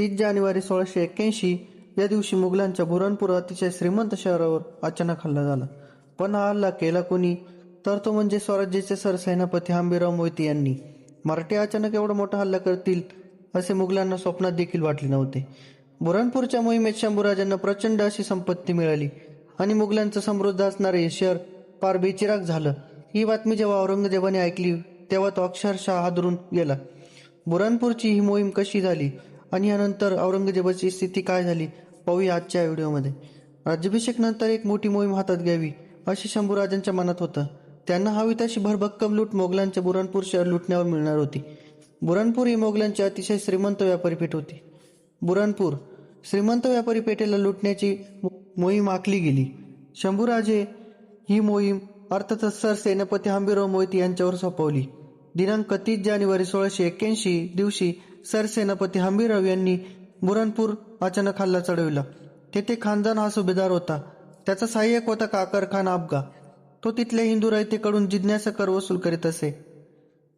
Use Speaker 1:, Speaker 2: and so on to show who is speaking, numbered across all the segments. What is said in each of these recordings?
Speaker 1: 30 जानेवारी 1681 या दिवशी मुघलांच्या बुरहानपूर अतिशय श्रीमंत शहरावर अचानक हल्ला झाला. पण हा हल्ला केला कोणी, तर तो म्हणजे स्वराज्याचे सरसेनापती हंबीरराव मोहिते यांनी. मराठी अचानक एवढा मोठा हल्ला करतील असे मुघलांना स्वप्नात देखील वाटले नव्हते. बुरहानपूरच्या मोहिमेत शंभूराजांना प्रचंड अशी संपत्ती मिळाली आणि मुघलांचं समृद्ध असणारे हे शहर फार बेचिराग झालं. ही बातमी जेव्हा औरंगजेबाने ऐकली तेव्हा तो अक्षरशः हादरून गेला. बुरहानपूरची ही मोहीम कशी झाली आणि यानंतर औरंगजेबाची स्थिती काय झाली पाहूया आजच्या व्हिडिओमध्ये. राज्याभिषेक नंतर एक मोठी मोहीम हातात घ्यावी असे शंभूराजांच्या मनात होतं. त्यांना हवी तशी भरभक्कम लूट मोगलांच्या बुरहानपूर शहर लुटण्यावर मिळणार होती. बुरहानपूर ही मोगलांची अतिशय श्रीमंत व्यापारी पेठ होती. बुरहानपूर श्रीमंत व्यापारी पेठेला लुटण्याची मोहीम आखली गेली. शंभूराजे ही मोहीम अर्थातच सरसेनापती हंबीरराव मोहिते यांच्यावर सोपवली. दिनांक 30 जानेवारी 1681 दिवशी सरसेनापती हंबीरराव यांनी बुरहानपूर अचानक हल्ला चढविला. तेथे खानजान हा सुभेदार होता. त्याचा सहाय्यक होता काकर खान आपगा. तो तिथल्या हिंदू रयतेकडून जिज्ञासा कर वसूल करीत असे.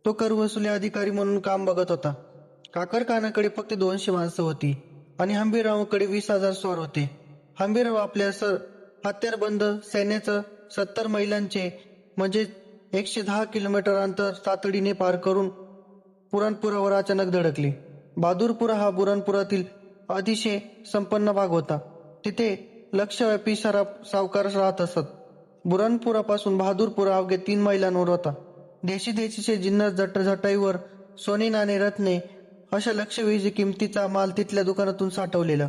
Speaker 1: तो कर वसुली अधिकारी म्हणून काम बघत होता. काकर खानाकडे फक्त 200 माणसं होती आणि हंबीररावकडे 20,000 स्वार होते. हंबीरराव आपल्या हत्यारबंद सैन्याचं 70 मैलांचे म्हणजे 110 किलोमीटर अंतर तातडीने पार करून बुरहानपुरावर अचानक धडकले. बहादूरपुरा हा बुरहानपुरातील अतिशय संपन्न भाग होता. तिथे लक्षव्यापी सावकार राहत असत. बुरहानपुरापासून बहादूरपुरा अवघ्या 3 मैलांवर होता. देशीचे जिन्नस झटाईवर सोने नाणे रत्ने अशा लक्षवेधी किमतीचा माल तिथल्या दुकानातून साठवलेला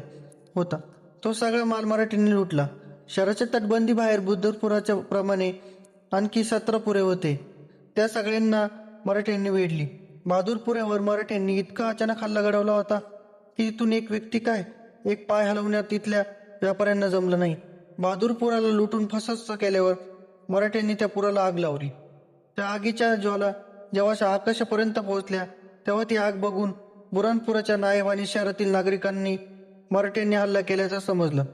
Speaker 1: होता. तो सगळा माल मराठ्यांनी लुटला. शहराच्या तटबंदी बाहेर बुद्धपुराच्या प्रमाणे आणखी 17 पुरे होते. त्या सगळ्यांना मराठ्यांनी वेढली. बहादूरपुऱ्यावर मराठ्यांनी इतका अचानक हल्ला घडवला होता की तिथून एक व्यक्ती काय एक पाय हलवण्यात तिथल्या व्यापाऱ्यांना जमलं नाही. बहादूरपुराला लुटून फसस्त केल्यावर मराठ्यांनी त्या पुराला आग लावली. त्या आगीच्या ज्वाला जेव्हा आकाशापर्यंत पोहोचल्या तेव्हा ती आग बघून बुरहानपुराच्या नायब आणि शहरातील नागरिकांनी मराठ्यांनी हल्ला केल्याचं समजलं.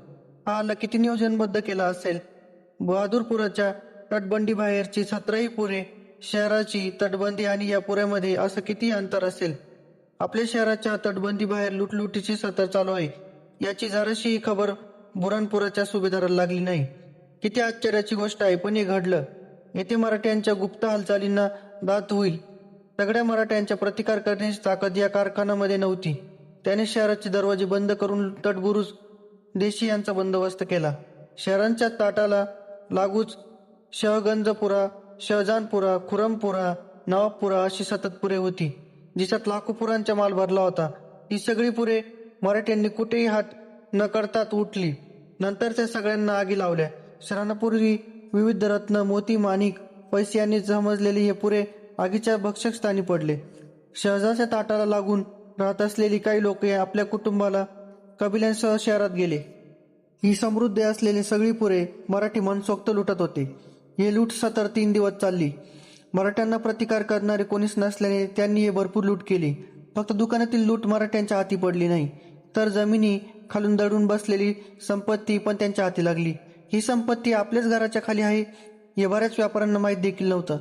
Speaker 1: हा हल्ला किती नियोजनबद्ध केला असेल. बहादूरपुराच्या तटबंदी बाहेरची 17ही पुरे, शहराची तटबंदी आणि या पुऱ्यामध्ये असं किती अंतर असेल. आपल्या शहराच्या तटबंदी बाहेर लुटलुटीची सतर चालू आहे याची जराशीही खबर बुरहानपुराच्या सुभेदाराला लागली नाही. किती आश्चर्याची गोष्ट आहे, पण हे घडलं. येथे मराठ्यांच्या गुप्त हालचालींना दाद होईल. सगळ्या मराठ्यांच्या प्रतिकार करण्याची ताकद या कारखान्यामध्ये नव्हती. त्याने शहराचे दरवाजे बंद करून तटबुरुज देशी यांचा बंदोबस्त केला. शहरांच्या ताटाला लागूच शहगंजपुरा, शहजानपुरा, खुरमपुरा, नवाबपुरा अशी 7 पुरे होती जिच्यात लाखो पुरांचा माल भरला होता. ही सगळी पुरे मराठ्यांनी कुठेही हात न करतात उठली. नंतर त्या सगळ्यांना आगी लावल्या. शरणापूर्वी विविध रत्न, मोती, माणिक, पैसे यांनी समजलेले हे पुरे आगीच्या भक्षकस्थानी पडले. शहजाच्या ताटाला लागून राहत असलेली काही लोक आपल्या कुटुंबाला कबिल्यांसह शहरात गेले. ही समृद्धी असलेली सगळी पुरे मराठी मनसोक्त लुटत होते. हे लूट सतर 3 दिवस चालली. मराठ्यांना प्रतिकार करणारे कोणीच नसल्याने त्यांनी हे भरपूर लूट केली. फक्त दुकानातील लूट मराठ्यांच्या हाती पडली नाही, तर जमिनी खालून दडून बसलेली संपत्ती पण त्यांच्या हाती लागली. ही संपत्ती आपल्याच घराच्या खाली आहे हे बऱ्याच व्यापाऱ्यांना माहीत देखील नव्हतं.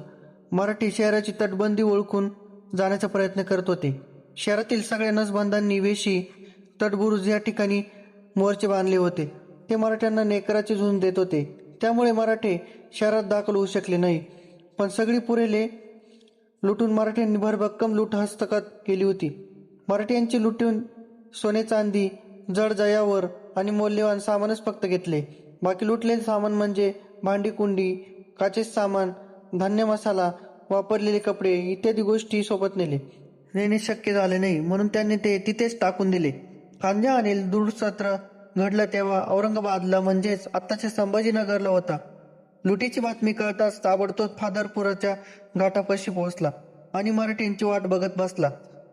Speaker 1: मराठी शहराची तटबंदी ओळखून जाण्याचा प्रयत्न करत होते. शहरातील सगळ्या नसबंदांनी वेशी, तटबुरुज या ठिकाणी मोर्चे बांधले होते. ते मराठ्यांना नेकराची झुंज देत होते. त्यामुळे मराठे शहरात दाखल होऊ शकले नाही. पण सगळी पुरेले लुटून मराठ्यांनी भरभक्कम लूट हस्तगत केली होती. मराठ्यांची लुटून सोने चांदी, जड जयावर आणि मौल्यवान सामानच फक्त घेतले. बाकी लुटलेले सामान म्हणजे भांडी कुंडी, काचेचे सामान, धान्य, मसाला, वापरलेले कपडे इत्यादी गोष्टी सोबत नेणे शक्य झाले नाही, म्हणून त्यांनी ते तिथेच टाकून दिले. खानजा आणि दुःसत्र घडलं तेव्हा औरंगाबादला म्हणजेच आत्ताच्या संभाजीनगरला होता. लुटीची बातमी कळताच ताबडतोब फादरपुराच्या घाटापाशी पोहोचला आणि मराठ्यांची वाट बघत बसला.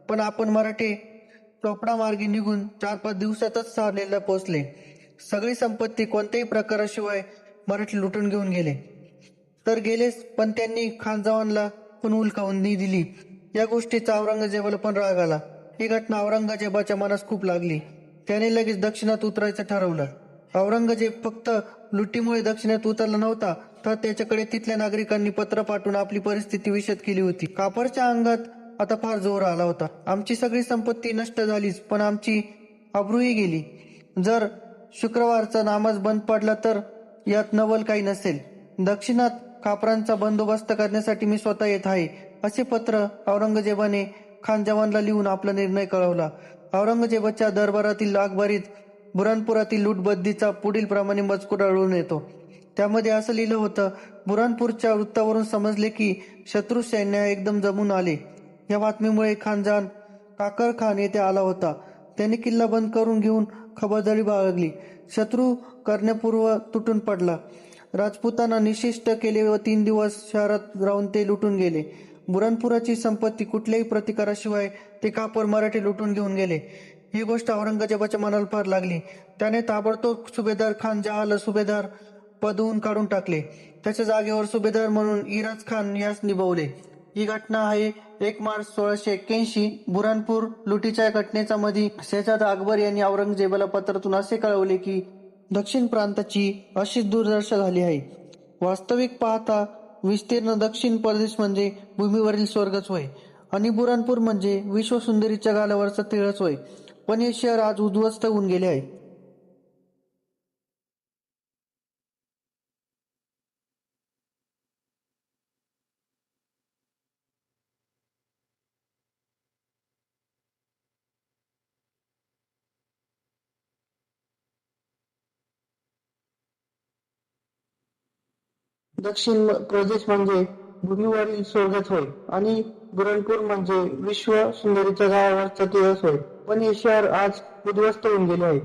Speaker 1: पण आपण मराठे चोपडा मार्गे निघून 4-5 दिवसातच सानेला पोहोचले. सगळी संपत्ती कोणत्याही प्रकाराशिवाय मराठी लुटून घेऊन गेले तर गेलेच, पण त्यांनी खानजावानला पण हुलकावून दिली. या गोष्टीचा औरंगजेबाला पण राग आला. ही घटना औरंगजेबाच्या मनास खूप लागली. त्याने लगेच दक्षिणात उतरायचं ठरवलं. औरंगजेब फक्त लुटीमुळे दक्षिणात उतरला नव्हता, तर त्याच्याकडे तिथल्या नागरिकांनी पत्र पाठवून आपली परिस्थिती विशद केली होती. कापरच्या अंगात आता फार जोर आला होता. आमची सगळी संपत्ती नष्ट झालीच, पण आमची अब्रूही गेली. जर शुक्रवारचा नामच बंद पडला तर यात नवल काही नसेल. दक्षिणात कापरांचा बंदोबस्त करण्यासाठी मी स्वतः येत आहे, असे पत्र औरंगजेबाने खान जवानला लिहून आपला निर्णय कळवला. औरंगजेबाच्या दरबारातील अखबारीत बुरानपुरातील लूटबंदीचा पुढील प्रमाणे मजकूर आढळून येतो. त्यामध्ये असं लिहिलं होतं, बुरानपूरच्या वृत्तावरून समजले की शत्रू सैन्य एकदम जमून आले. या बातमीमुळे खानजान काकर खान येथे आला होता. त्याने किल्ला बंद करून घेऊन खबरदारी बाळगली. शत्रू करण्यापूर्व तुटून पडला. राजपुतांना निशिष्ट केले व 3 दिवस शहरात राहून ते लुटून गेले. बुरानपुराची संपत्ती कुठल्याही प्रतिकाराशिवाय ते कापर मराठी लुटून घेऊन गेले. ही गोष्ट औरंगजेबाच्या मनाला फार लागली. त्याने ताबडतोब सुभेदार खान जहाला सुभेदार पदवून काढून टाकले. त्याच्या जागेवर सुभेदार म्हणून इराज खान यास निभवले. ही घटना आहे 1 मार्च 1681. बुरानपूर लुटीच्या घटनेचा मध्ये शेजाद अकबर यांनी औरंगजेबाला पत्रातून असे कळवले की दक्षिण प्रांताची अशीच दुर्दशा झाली आहे. वास्तविक पाहता विस्तीर्ण दक्षिण प्रदेश म्हणजे भूमीवरील स्वर्गच होय आणि बुरानपूर म्हणजे विश्वसुंदरीच्या गालावरचा तिळच होय. पण हे शहर आज उद्ध्वस्त होऊन गेले आहे. दक्षिण प्रदेश म्हणजे भूमीवरील स्वर्गच होय आणि बुरहानपूर म्हणजे विश्व सुंदरीच्या गावावरचा तिळस होय. पण हे शहर आज उद्ध्वस्त होऊन गेले आहे.